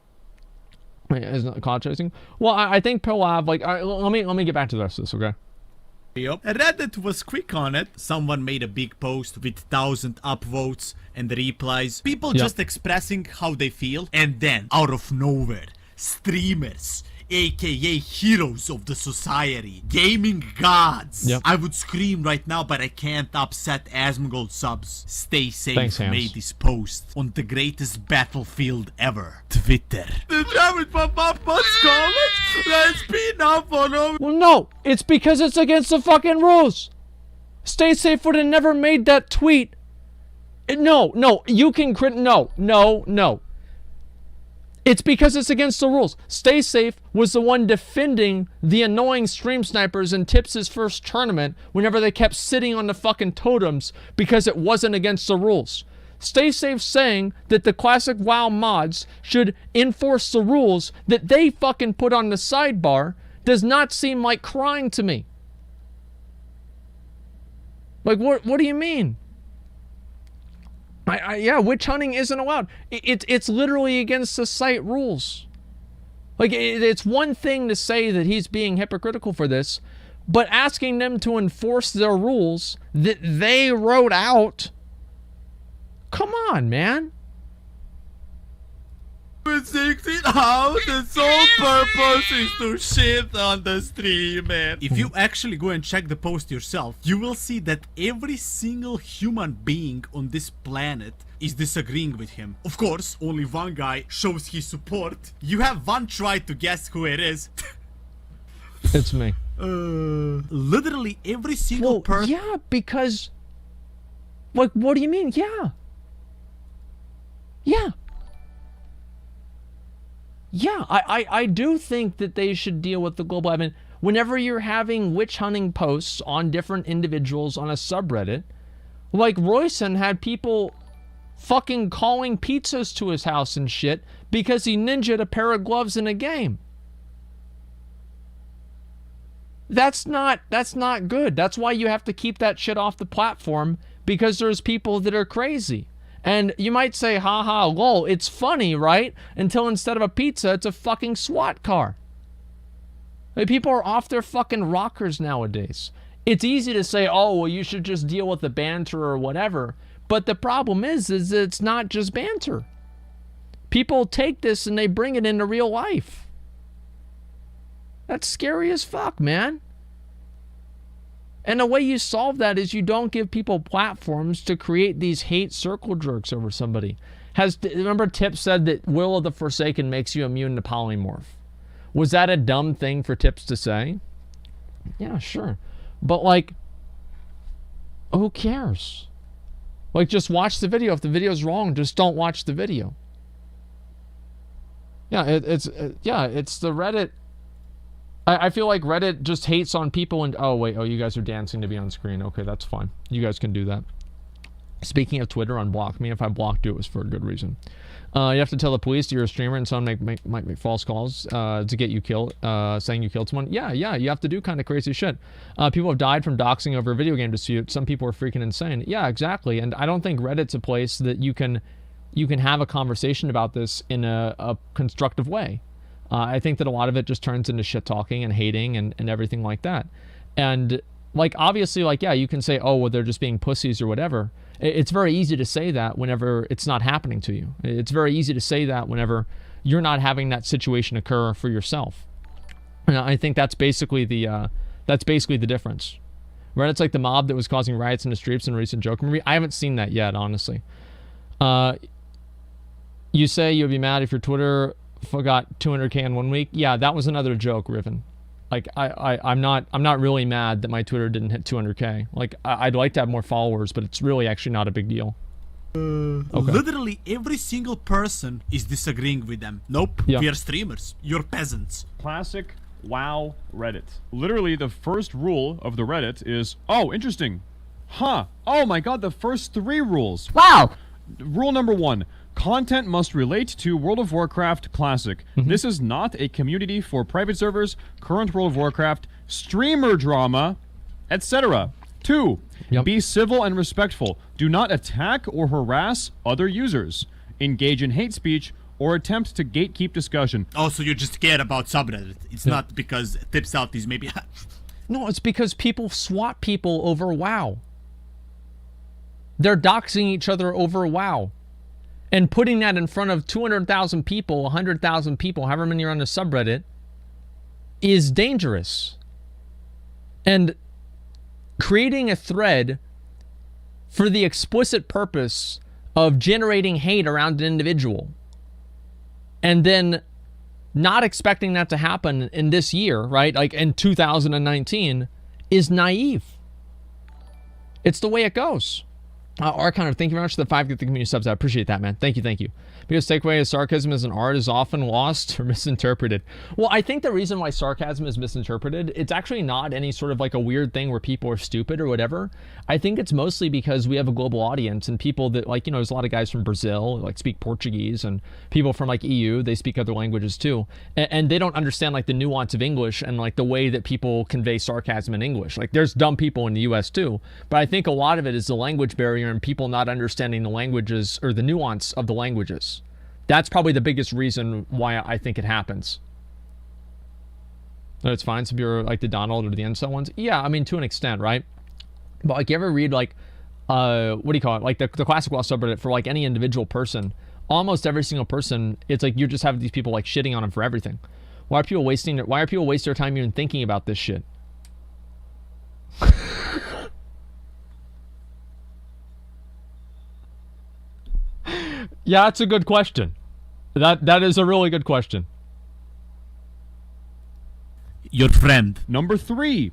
Wait, isn't it contrasting? Well, I think Pilav, like, let me get back to the rest of this, okay? Yep. Reddit was quick on it. Someone made a big post with 1,000 upvotes and replies. People just expressing how they feel. And then, out of nowhere, streamers, aka heroes of the society, gaming gods. I would scream right now, but I can't upset Asmongold subs. Stay safe. Thanks, made this post on the greatest battlefield ever, Twitter. Well, no, it's because it's against the fucking rules. Stay Safe would have never made that tweet. No, you can no. It's because it's against the rules. Stay Safe was the one defending the annoying stream snipers in Tips' first tournament whenever they kept sitting on the fucking totems because it wasn't against the rules. Stay Safe saying that the Classic WoW mods should enforce the rules that they fucking put on the sidebar does not seem like crying to me. Like, what do you mean? Yeah, witch hunting isn't allowed. It's literally against the site rules. Like, it's one thing to say that he's being hypocritical for this, but asking them to enforce their rules that they wrote out, come on, man. 16 how the sole purpose is to shit on the stream, man. If you actually go and check the post yourself, you will see that every single human being on this planet is disagreeing with him. Of course, only one guy shows his support. You have one try to guess who it is. It's me. Literally every single person. Yeah, because... Like, what do you mean? Yeah, I do think that they should deal with the global admin. Whenever you're having witch hunting posts on different individuals on a subreddit, like Royson had people fucking calling pizzas to his house and shit because he ninja'd a pair of gloves in a game. That's not good. That's why you have to keep that shit off the platform, because there's people that are crazy. And you might say, haha, lol, it's funny, right? Until instead of a pizza, it's a fucking SWAT car. Like, people are off their fucking rockers nowadays. It's easy to say, oh, well, you should just deal with the banter or whatever. But the problem is it's not just banter. People take this and they bring it into real life. That's scary as fuck, man. And the way you solve that is you don't give people platforms to create these hate circle jerks over somebody. Remember Tip said that Will of the Forsaken makes you immune to polymorph. Was that a dumb thing for Tips to say? Yeah, sure. But like, who cares? Like, just watch the video. If the video's wrong, just don't watch the video. Yeah, it's the Reddit. I feel like Reddit just hates on people and, oh, wait, you guys are dancing to be on screen. Okay, that's fine. You guys can do that. Speaking of Twitter, unblock me. If I blocked you, it was for a good reason. You have to tell the police you're a streamer and someone might make false calls to get you killed, saying you killed someone. Yeah, you have to do kind of crazy shit. People have died from doxing over a video game dispute. Some people are freaking insane. Yeah, exactly. And I don't think Reddit's a place that you can have a conversation about this in a constructive way. I think that a lot of it just turns into shit talking and hating and everything like that. And like, obviously, like, yeah, you can say, oh, well, they're just being pussies or whatever. It's very easy to say that whenever it's not happening to you. It's very easy to say that whenever you're not having that situation occur for yourself. And I think that's basically the difference. Reddit's like the mob that was causing riots in the streets in a recent Joker movie. I haven't seen that yet, honestly. You say you'd be mad if your Twitter forgot 200K in 1 week. Yeah, that was another joke, Riven. Like, I'm not really mad that my Twitter didn't hit 200K. Like, I'd like to have more followers, but it's really actually not a big deal. Okay. Literally every single person is disagreeing with them. Nope, yeah. We are streamers. You're peasants. Classic WoW Reddit. Literally, the first rule of the Reddit is, oh, interesting. Huh. Oh my god, the first 3 rules. Wow. Rule number 1. Content must relate to World of Warcraft Classic. This is not a community for private servers, current World of Warcraft, streamer drama, etc. 2. Be civil and respectful. Do not attack or harass other users. Engage in hate speech or attempt to gatekeep discussion. Oh, so you just care about subreddit. It's not because Tips Out is maybe... No, it's because people swat people over WoW. They're doxing each other over WoW. And putting that in front of 200,000 people, 100,000 people, however many are on the subreddit, is dangerous. And creating a thread for the explicit purpose of generating hate around an individual and then not expecting that to happen in this year, right? Like in 2019, is naive. It's the way it goes. Archon, thank you very much for the 5 Get the Community subs. I appreciate that, man. Thank you. Because takeaway is sarcasm as an art is often lost or misinterpreted. Well, I think the reason why sarcasm is misinterpreted, it's actually not any sort of like a weird thing where people are stupid or whatever. I think it's mostly because we have a global audience and people that, like, you know, there's a lot of guys from Brazil like speak Portuguese, and people from like EU, they speak other languages too. And they don't understand like the nuance of English and like the way that people convey sarcasm in English. Like, there's dumb people in the US too, but I think a lot of it is the language barrier and people not understanding the languages or the nuance of the languages. That's probably the biggest reason why I think it happens. It's fine to be like the Donald or the Incel ones. Yeah, I mean, to an extent, right? But like, you ever read like, what do you call it? Like the classic WoW subreddit for like any individual person, almost every single person, it's like you just have these people like shitting on them for everything. Why are people wasting their time even thinking about this shit? Yeah, that's a good question. That is a really good question. Your friend. Number 3.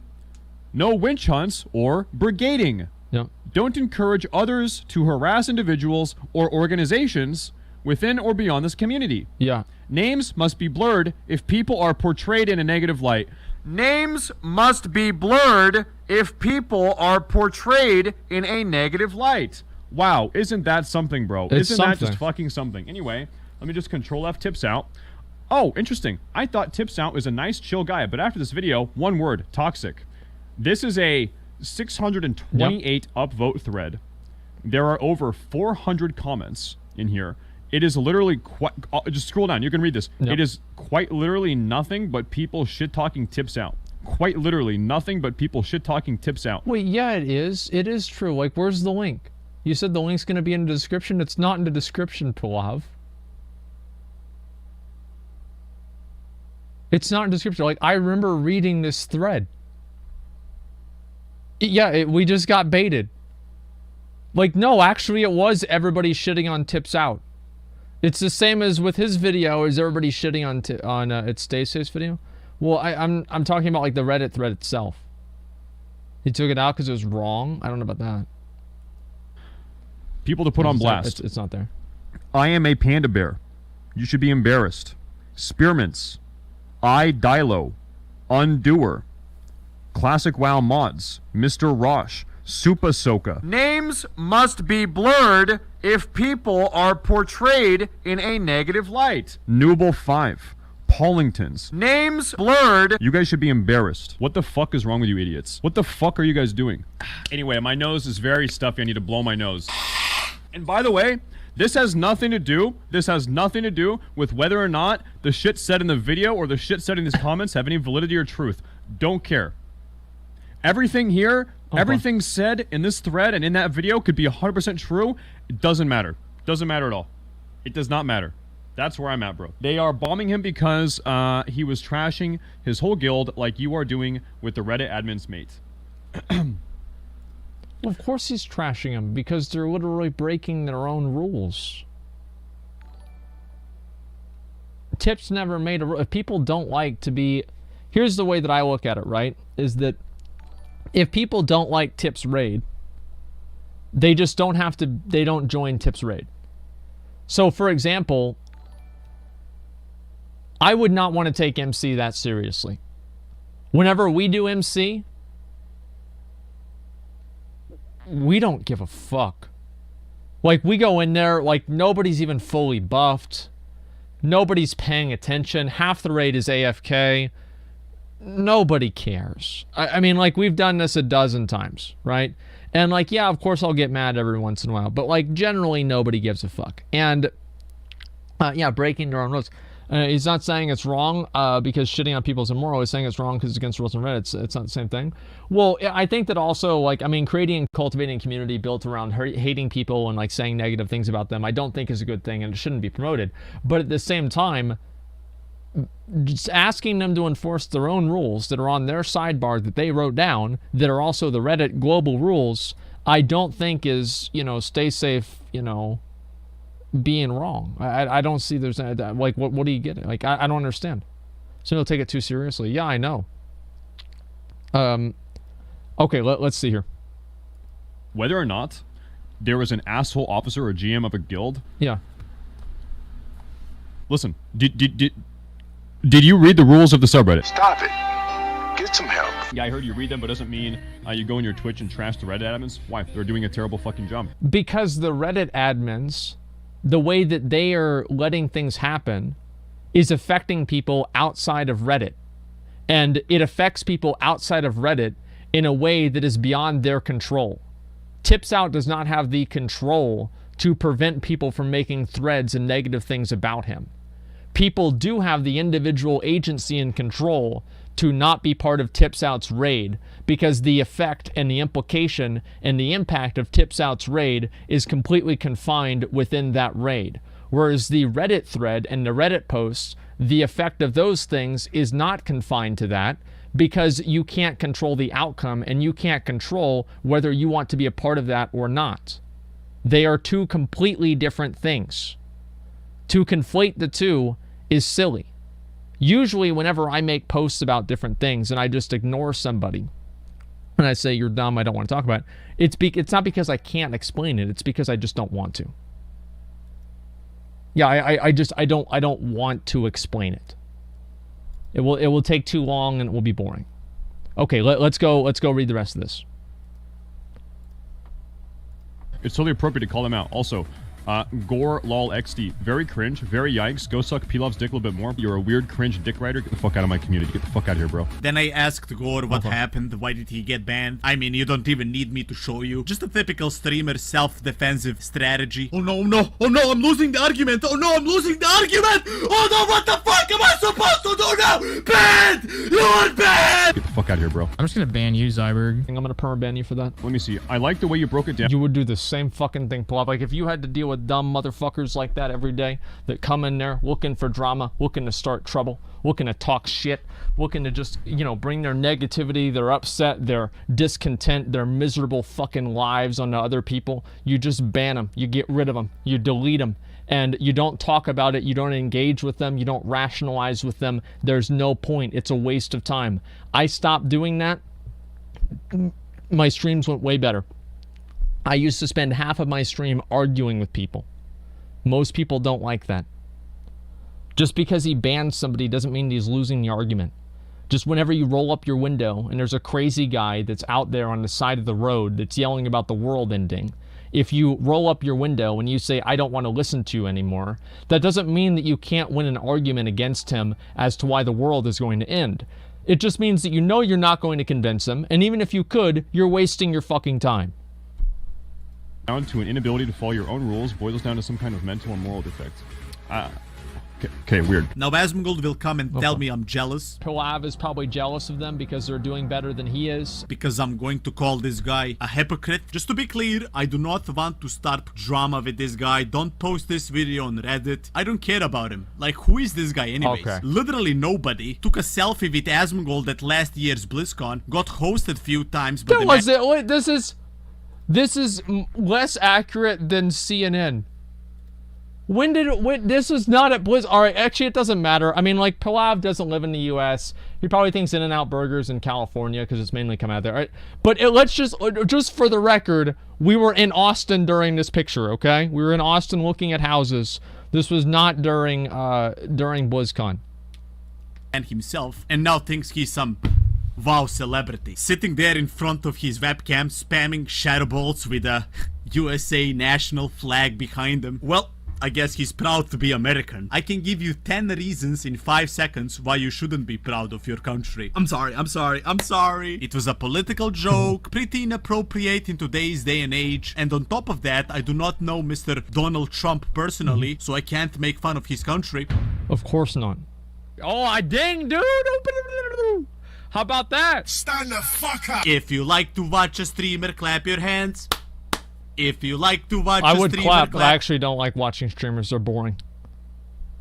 No witch hunts or brigading. Yep. Don't encourage others to harass individuals or organizations within or beyond this community. Yeah. Names must be blurred if people are portrayed in a negative light. Names must be blurred if people are portrayed in a negative light. Wow, isn't that something, bro? Isn't that just fucking something? Anyway, let me just Control F Tips Out. Oh, interesting. I thought Tips Out was a nice, chill guy, but after this video, one word, toxic. This is a 628 upvote thread. There are over 400 comments in here. It is literally quite... just scroll down, you can read this. Yep. It is quite literally nothing but people shit-talking Tips Out. Quite literally nothing but people shit-talking Tips Out. Wait, yeah, it is. It is true. Like, where's the link? You said the link's going to be in the description. It's not in the description, Pilav. It's not in description. Like, I remember reading this thread. We just got baited. Like, no, actually it was everybody shitting on Tips Out. It's the same as with his video. Is everybody shitting on it's Stay Safe's video? Well, I'm talking about like the Reddit thread itself. He took it out because it was wrong. I don't know about that. People to put on blast. It's not there. I am a panda bear. You should be embarrassed. Spearmints. Dilo. Undoer. Classic WoW mods. Mr. Rosh. Supa Soka. Names must be blurred if people are portrayed in a negative light. Nooble 5. Paulingtons. Names blurred. You guys should be embarrassed. What the fuck is wrong with you idiots? What the fuck are you guys doing? Anyway, my nose is very stuffy. I need to blow my nose. And by the way, this has nothing to do with whether or not the shit said in the video or the shit said in these comments have any validity or truth. Don't care. Everything here, everything said in this thread and in that video could be 100% true. It doesn't matter. Doesn't matter at all. It does not matter. That's where I'm at, bro. They are bombing him because he was trashing his whole guild like you are doing with the Reddit admin's mate. Well, of course he's trashing him because they're literally breaking their own rules. Tips never made a rule. If people don't like to be... Here's the way that I look at it, right? Is that if people don't like Tips raid, they just don't have to... They don't join Tips raid. So, for example, I would not want to take MC that seriously. Whenever we do MC, we don't give a fuck. Like, we go in there, like, nobody's even fully buffed. Nobody's paying attention. Half the raid is AFK. Nobody cares. I mean, like, we've done this a dozen times, right? And, like, yeah, of course I'll get mad every once in a while. But, like, generally nobody gives a fuck. And, yeah, breaking their own rules. He's not saying it's wrong because shitting on people is immoral. He's saying it's wrong because it's against rules and Reddit. It's not the same thing. Well, I think that also, like, I mean, creating and cultivating a community built around hating people and, like, saying negative things about them, I don't think is a good thing and it shouldn't be promoted. But at the same time, just asking them to enforce their own rules that are on their sidebar that they wrote down, that are also the Reddit global rules, I don't think is, you know, Stay Safe, you know, being wrong. I don't see there's like what do you get? Like I don't understand. So you'll take it too seriously. Yeah, I know. Okay, let's see here. Whether or not there was an asshole officer or GM of a guild. Yeah. Listen, did you read the rules of the subreddit? Stop it. Get some help. Yeah, I heard you read them, but doesn't mean you go on your Twitch and trash the Reddit admins. Why? They're doing a terrible fucking job. Because the Reddit admins, the way that they are letting things happen is affecting people outside of Reddit. And it affects people outside of Reddit in a way that is beyond their control. Tips Out does not have the control to prevent people from making threads and negative things about him. People do have the individual agency and control to not be part of Tips Out's raid because the effect and the implication and the impact of Tips Out's raid is completely confined within that raid. Whereas the Reddit thread and the Reddit posts, the effect of those things is not confined to that because you can't control the outcome and you can't control whether you want to be a part of that or not. They are two completely different things. To conflate the two is silly. Usually whenever I make posts about different things and I just ignore somebody and I say you're dumb, I don't want to talk about it, it's not because I can't explain it, it's because I just don't want to. Yeah, I don't want to explain it. It will take too long and it will be boring. Okay, let's go read the rest of this. It's totally appropriate to call them out. Also, Gore lol XD. Very cringe, very yikes. Go suck Pilav's dick a little bit more. You're a weird cringe dick rider. Get the fuck out of my community. Get the fuck out of here, bro. Then I asked Gore what happened. Why did he get banned? I mean, you don't even need me to show you. Just a typical streamer self-defensive strategy. Oh no, no. Oh no, I'm losing the argument. Oh no, I'm losing the argument. Oh no, what the fuck am I supposed to do now? Banned! You're banned! Get the fuck out of here, bro. I'm just gonna ban you, Zyberg. I'm gonna permaban you for that. Let me see. I like the way you broke it down. You would do the same fucking thing, Pilav. Like if you had to deal with with dumb motherfuckers like that every day that come in there looking for drama, looking to start trouble, looking to talk shit, looking to just, you know, bring their negativity, their upset, their discontent, their miserable fucking lives onto other people. You just ban them. You get rid of them. You delete them. And you don't talk about it. You don't engage with them. You don't rationalize with them. There's no point. It's a waste of time. I stopped doing that. My streams went way better. I used to spend half of my stream arguing with people. Most people don't like that. Just because he bans somebody doesn't mean he's losing the argument. Just whenever you roll up your window and there's a crazy guy that's out there on the side of the road that's yelling about the world ending, if you roll up your window and you say, I don't want to listen to you anymore, that doesn't mean that you can't win an argument against him as to why the world is going to end. It just means that you know you're not going to convince him, and even if you could, you're wasting your fucking time. Down to an inability to follow your own rules boils down to some kind of mental or moral defect. Okay, weird. Now Asmongold will come and tell me I'm jealous. Pilav is probably jealous of them because they're doing better than he is. Because I'm going to call this guy a hypocrite. Just to be clear, I do not want to start drama with this guy. Don't post this video on Reddit. I don't care about him. Like, who is this guy anyways? Okay. Literally nobody. Took a selfie with Asmongold at last year's BlizzCon. Got hosted few times, but this is less accurate than CNN. This was not at Blizz. All right, actually, it doesn't matter. I mean, like, Pilav doesn't live in the U.S. He probably thinks In-N-Out Burgers in California because it's mainly come out there, right? But let's just for the record, we were in Austin during this picture, okay? We were in Austin looking at houses. This was not during BlizzCon. And himself, and now thinks he's some wow celebrity. Sitting there in front of his webcam, spamming shadow bolts with a USA national flag behind him. Well, I guess he's proud to be American. I can give you 10 reasons in 5 seconds why you shouldn't be proud of your country. I'm sorry. It was a political joke, pretty inappropriate in today's day and age. And on top of that, I do not know Mr. Donald Trump personally, so I can't make fun of his country. Of course not. Oh, dang, dude! How about that? Stand the fuck up! If you like to watch a streamer, clap your hands. If you like to watch I a would streamer, clap, but I actually don't like watching streamers. They're boring.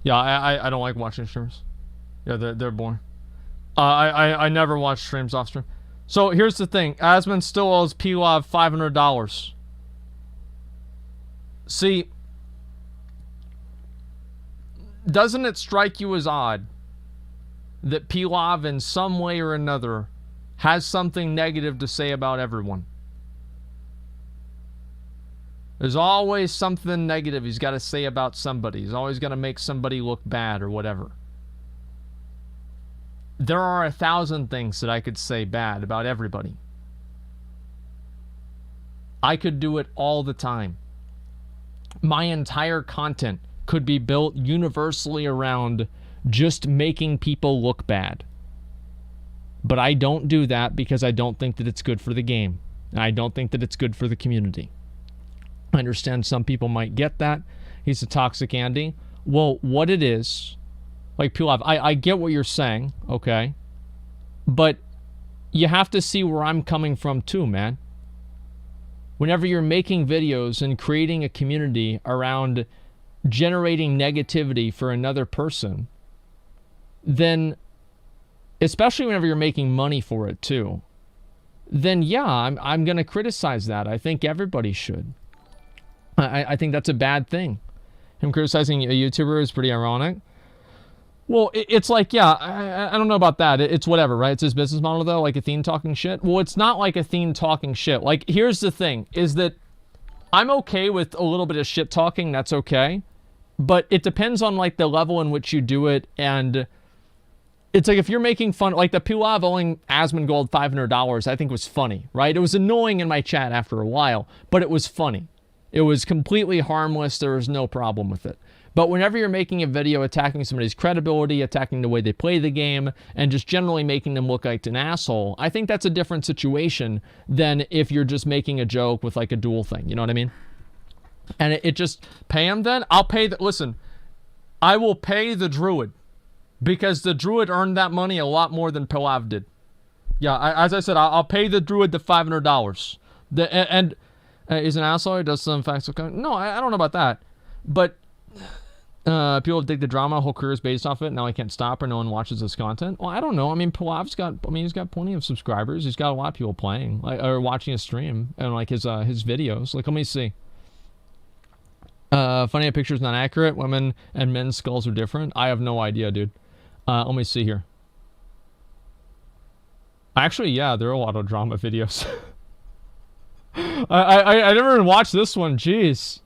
Yeah, I don't like watching streamers. Yeah, they're boring. I never watch streams off stream. So here's the thing. Asmon still owes Pilav $500. See, doesn't it strike you as odd that Pilav in some way or another has something negative to say about everyone? There's always something negative he's got to say about somebody. He's always going to make somebody look bad or whatever. There are 1,000 things that I could say bad about everybody. I could do it all the time. My entire content could be built universally around just making people look bad. But I don't do that because I don't think that it's good for the game. And I don't think that it's good for the community. I understand some people might get that. He's a toxic Andy. Well, what it is, like Pilav, I get what you're saying, okay? But you have to see where I'm coming from too, man. Whenever you're making videos and creating a community around generating negativity for another person, then, especially whenever you're making money for it too, then yeah, I'm going to criticize that. I think everybody should. I think that's a bad thing. Him criticizing a YouTuber is pretty ironic. Well, it's like, yeah, I don't know about that. It's whatever, right? It's his business model, though, like Athene talking shit. Well, it's not like Athene talking shit. Like, here's the thing, is that I'm okay with a little bit of shit talking. That's okay. But it depends on, like, the level in which you do it. And it's like if you're making fun, like the Pilav owing Asmongold $500, I think was funny, right? It was annoying in my chat after a while, but it was funny. It was completely harmless. There was no problem with it. But whenever you're making a video attacking somebody's credibility, attacking the way they play the game, and just generally making them look like an asshole, I think that's a different situation than if you're just making a joke with like a dual thing. You know what I mean? And it just, pay him then? I'll pay the, listen, I will pay the druid. Because the druid earned that money a lot more than Pilav did. Yeah, as I said, I'll pay the druid the $500. And He's an asshole. He does some facts. No, I don't know about that. But people dig the drama. Whole career is based off it. Now he can't stop or no one watches his content. Well, I don't know. I mean, Pilav's got. I mean, he's got plenty of subscribers. He's got a lot of people playing or watching his stream and like his videos. Like, let me see. Funny, a picture's not accurate. Women and men's skulls are different. I have no idea, dude. Let me see here. Actually, yeah, there are a lot of drama videos. I never even watched this one. Jeez.